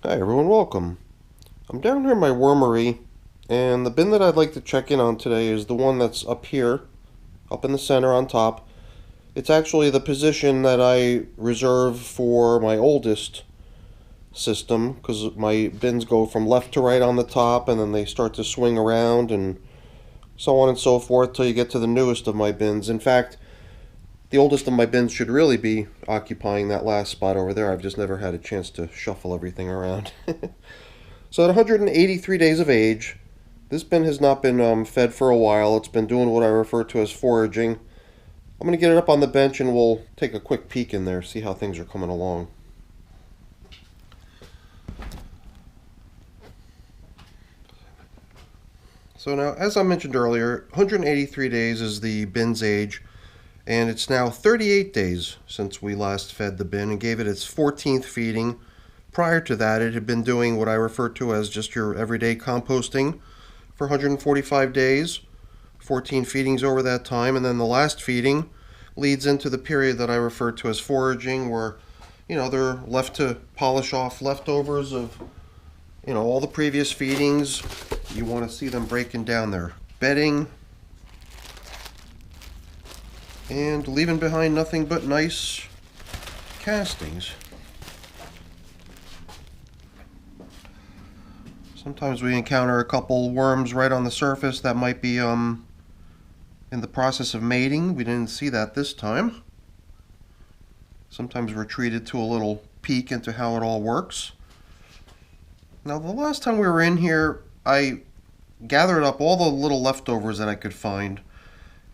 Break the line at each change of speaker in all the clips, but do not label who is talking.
Hi everyone, welcome. I'm down here in my wormery, and the bin that I'd like to check in on today is the one that's up here, up in the center on top. It's actually the position that I reserve for my oldest system, because my bins go from left to right on the top, and then they start to swing around, and so on and so forth till you get to the newest of my bins. In fact, the oldest of my bins should really be occupying that last spot over there. I've just never had a chance to shuffle everything around. So at 183 days of age, this bin has not been fed for a while. It's been doing what I refer to as foraging. I'm going to get it up on the bench and we'll take a quick peek in there, see how things are coming along. So now, as I mentioned earlier, 183 days is the bin's age, and it's now 38 days since we last fed the bin and gave it its 14th feeding. Prior to that, it had been doing what I refer to as just your everyday composting for 145 days, 14 feedings over that time, and then the last feeding leads into the period that I refer to as foraging, where they're left to polish off leftovers of all the previous feedings. You want to see them breaking down their bedding and leaving behind nothing but nice castings. Sometimes we encounter a couple worms right on the surface that might be in the process of mating. We didn't see that this time. Sometimes we're treated to a little peek into how it all works. Now, the last time we were in here, I gathered up all the little leftovers that I could find,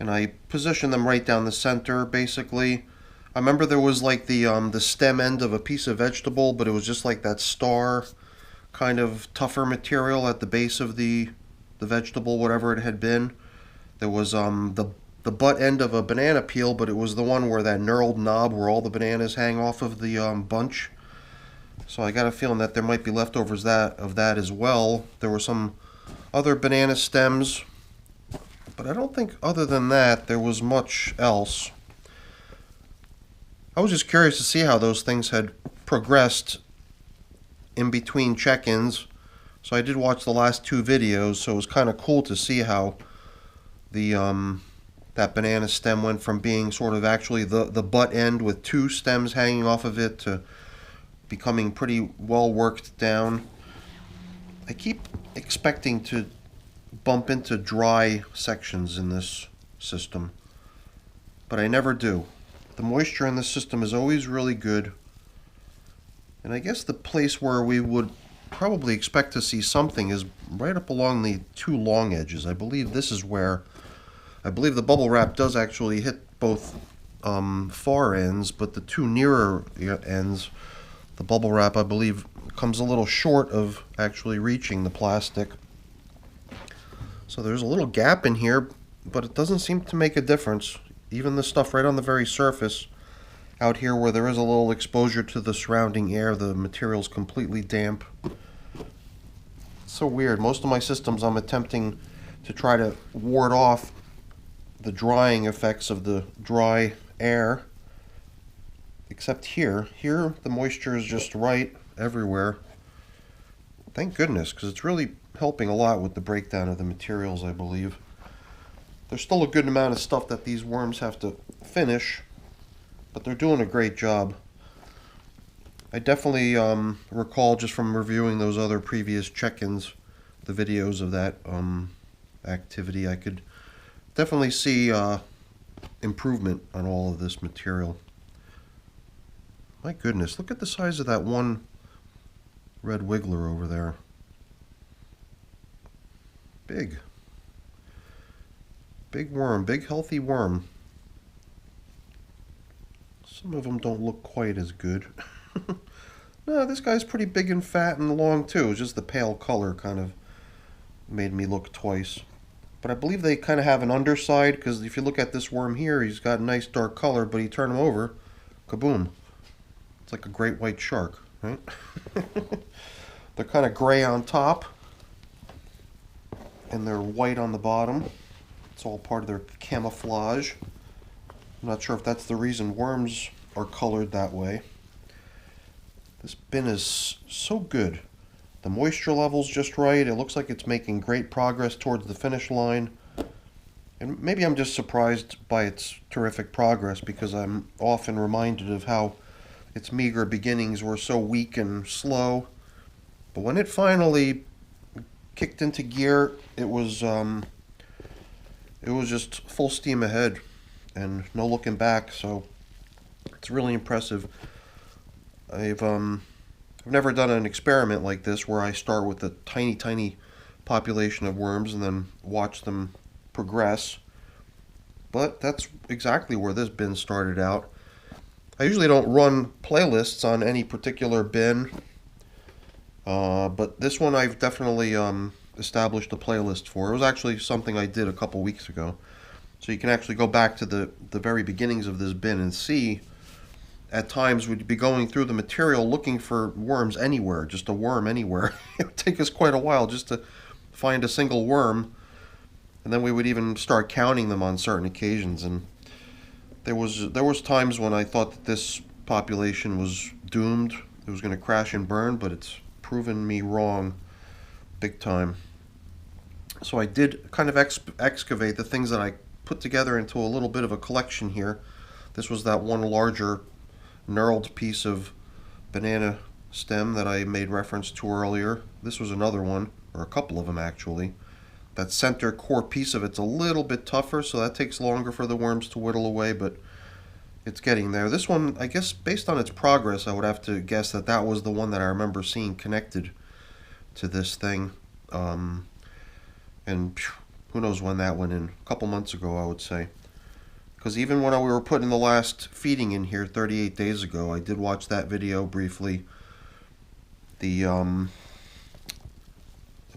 and I positioned them right down the center, basically. I remember there was like the stem end of a piece of vegetable, but it was just like that star kind of tougher material at the base of the vegetable, whatever it had been. There was the butt end of a banana peel, but it was the one where that knurled knob where all the bananas hang off of the bunch. So I got a feeling that there might be leftovers of that as well. There were some other banana stems, but I don't think other than that there was much else. I was just curious to see how those things had progressed in between check-ins. So I did watch the last two videos, so it was kind of cool to see how the that banana stem went from being sort of actually the butt end with two stems hanging off of it to becoming pretty well worked down. I keep expecting to bump into dry sections in this system, but I never do. The moisture in this system is always really good, and I guess the place where we would probably expect to see something is right up along the two long edges. I believe this is where the bubble wrap does actually hit both far ends, but the two nearer ends, the bubble wrap, I believe, comes a little short of actually reaching the plastic. So there's a little gap in here, but it doesn't seem to make a difference. Even the stuff right on the very surface out here where there is a little exposure to the surrounding air, the material's completely damp. It's so weird. Most of my systems I'm attempting to try to ward off the drying effects of the dry air. Except here the moisture is just right everywhere. Thank goodness, because it's really helping a lot with the breakdown of the materials, I believe. There's still a good amount of stuff that these worms have to finish, but they're doing a great job. I definitely recall just from reviewing those other previous check-ins, the videos of that activity, I could definitely see improvement on all of this material. My goodness, look at the size of that one red wiggler over there. Big. Big worm, big healthy worm. Some of them don't look quite as good. No, this guy's pretty big and fat and long too. It's just the pale color kind of made me look twice. But I believe they kind of have an underside, because if you look at this worm here, he's got a nice dark color, but you turn him over, kaboom. It's like a great white shark, right? They're kind of gray on top, and they're white on the bottom. It's all part of their camouflage. I'm not sure if that's the reason worms are colored that way. This bin is so good. The moisture level's just right. It looks like it's making great progress towards the finish line. And maybe I'm just surprised by its terrific progress because I'm often reminded of how its meager beginnings were so weak and slow. But when it finally kicked into gear, it was just full steam ahead and no looking back. So it's really impressive. I've never done an experiment like this where I start with a tiny population of worms and then watch them progress. But that's exactly where this bin started out. I usually don't run playlists on any particular bin, but this one I've definitely established a playlist for. It was actually something I did a couple weeks ago. So you can actually go back to the very beginnings of this bin and see at times we'd be going through the material looking for worms anywhere, just a worm anywhere. It would take us quite a while just to find a single worm, and then we would even start counting them on certain occasions. And there was times when I thought that this population was doomed, it was going to crash and burn, but it's proven me wrong big time. So I did kind of excavate the things that I put together into a little bit of a collection here. This was that one larger knurled piece of banana stem that I made reference to earlier. This was another one, or a couple of them actually. That center core piece of it's a little bit tougher, so that takes longer for the worms to whittle away, but it's getting there. This one, I guess based on its progress, I would have to guess that that was the one that I remember seeing connected to this thing. And who knows when that went in. A couple months ago, I would say. Because even when we were putting the last feeding in here 38 days ago, I did watch that video briefly. I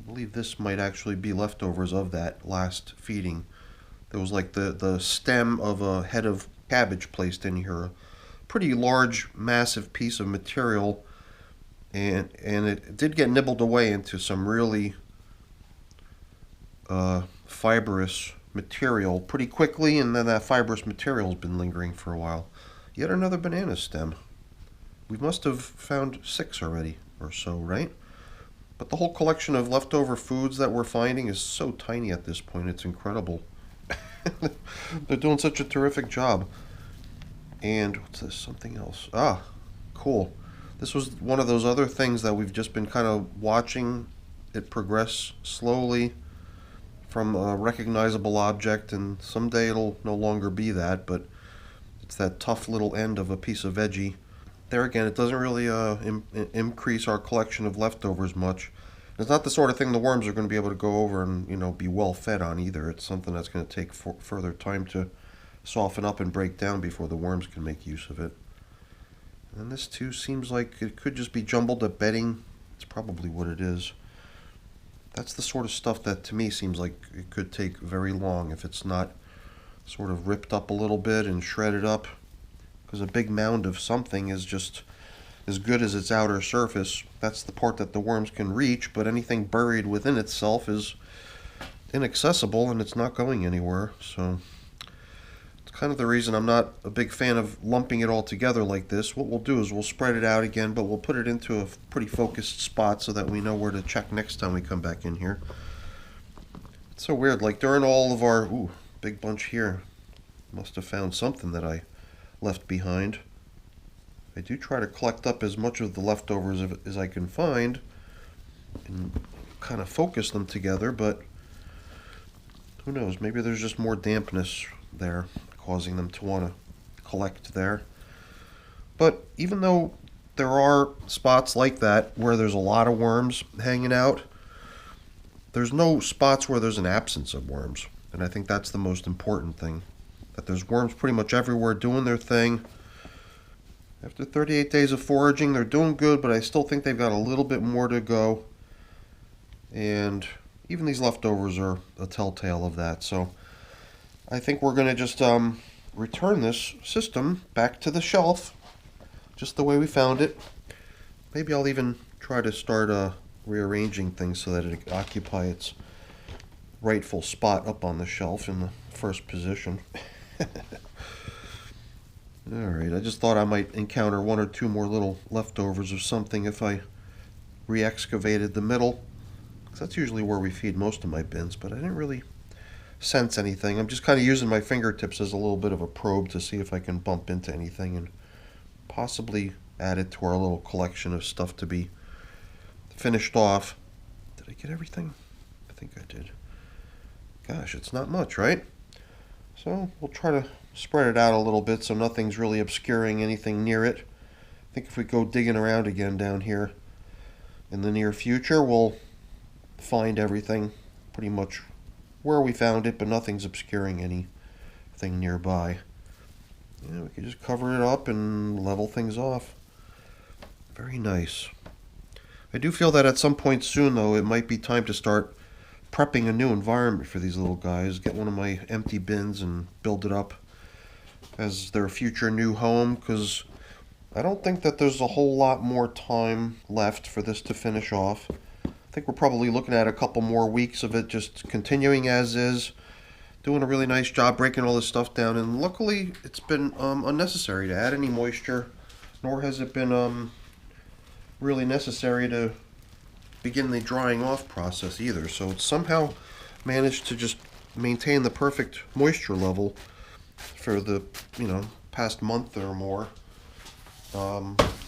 believe this might actually be leftovers of that last feeding. There was like the stem of a head of cabbage placed in here. A pretty large, massive piece of material. And it did get nibbled away into some really fibrous material pretty quickly, and then that fibrous material has been lingering for a while. Yet another banana stem. We must have found 6 already or so, right? But the whole collection of leftover foods that we're finding is so tiny at this point, it's incredible. They're doing such a terrific job. And what's this? Something else. Ah, cool. This was one of those other things that we've just been kind of watching it progress slowly from a recognizable object, and someday it'll no longer be that, but it's that tough little end of a piece of veggie. There again, it doesn't really increase our collection of leftovers much. It's not the sort of thing the worms are going to be able to go over and be well fed on either. It's something that's going to take further time to soften up and break down before the worms can make use of it. And this too seems like it could just be jumbled up bedding. It's probably what it is. That's the sort of stuff that to me seems like it could take very long if it's not sort of ripped up a little bit and shredded up. Because a big mound of something is just as good as its outer surface. That's the part that the worms can reach, but anything buried within itself is inaccessible and it's not going anywhere. So it's kind of the reason I'm not a big fan of lumping it all together like this. What we'll do is we'll spread it out again, but we'll put it into a pretty focused spot so that we know where to check next time we come back in here. It's so weird, like during all of our, big bunch here. Must have found something that I left behind. I do try to collect up as much of the leftovers as I can find and kind of focus them together, but who knows, maybe there's just more dampness there causing them to want to collect there. But even though there are spots like that where there's a lot of worms hanging out, there's no spots where there's an absence of worms, and I think that's the most important thing. That there's worms pretty much everywhere doing their thing. After 38 days of foraging, they're doing good, but I still think they've got a little bit more to go. And even these leftovers are a telltale of that. So I think we're going to just return this system back to the shelf, just the way we found it. Maybe I'll even try to start rearranging things so that it occupy its rightful spot up on the shelf in the first position. Alright, I just thought I might encounter one or two more little leftovers of something if I re-excavated the middle. 'Cause that's usually where we feed most of my bins, but I didn't really sense anything. I'm just kind of using my fingertips as a little bit of a probe to see if I can bump into anything and possibly add it to our little collection of stuff to be finished off. Did I get everything? I think I did. Gosh, it's not much, right? So we'll try to spread it out a little bit so nothing's really obscuring anything near it. I think if we go digging around again down here in the near future, we'll find everything pretty much where we found it, but nothing's obscuring anything nearby. Yeah, we can just cover it up and level things off. Very nice. I do feel that at some point soon, though, it might be time to start prepping a new environment for these little guys. Get one of my empty bins and build it up as their future new home, because I don't think that there's a whole lot more time left for this to finish off. I think we're probably looking at a couple more weeks of it just continuing as is, doing a really nice job breaking all this stuff down, and luckily it's been unnecessary to add any moisture, nor has it been really necessary to begin the drying off process either. So it's somehow managed to just maintain the perfect moisture level for the past month or more.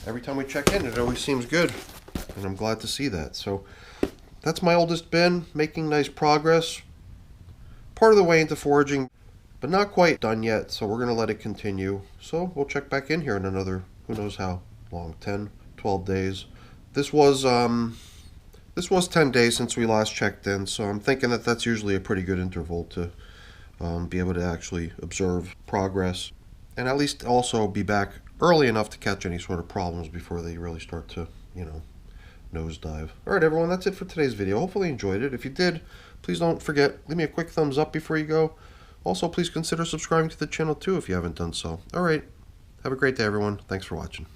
Every time we check in, it always seems good, and I'm glad to see that. So that's my oldest bin, making nice progress. Part of the way into foraging, but not quite done yet, so we're going to let it continue. So we'll check back in here in another, who knows how long, 10, 12 days. This was 10 days since we last checked in, so I'm thinking that that's usually a pretty good interval to be able to actually observe progress, and at least also be back early enough to catch any sort of problems before they really start to, nosedive. Alright everyone, that's it for today's video. Hopefully you enjoyed it. If you did, please don't forget, leave me a quick thumbs up before you go. Also, please consider subscribing to the channel too if you haven't done so. Alright, have a great day everyone. Thanks for watching.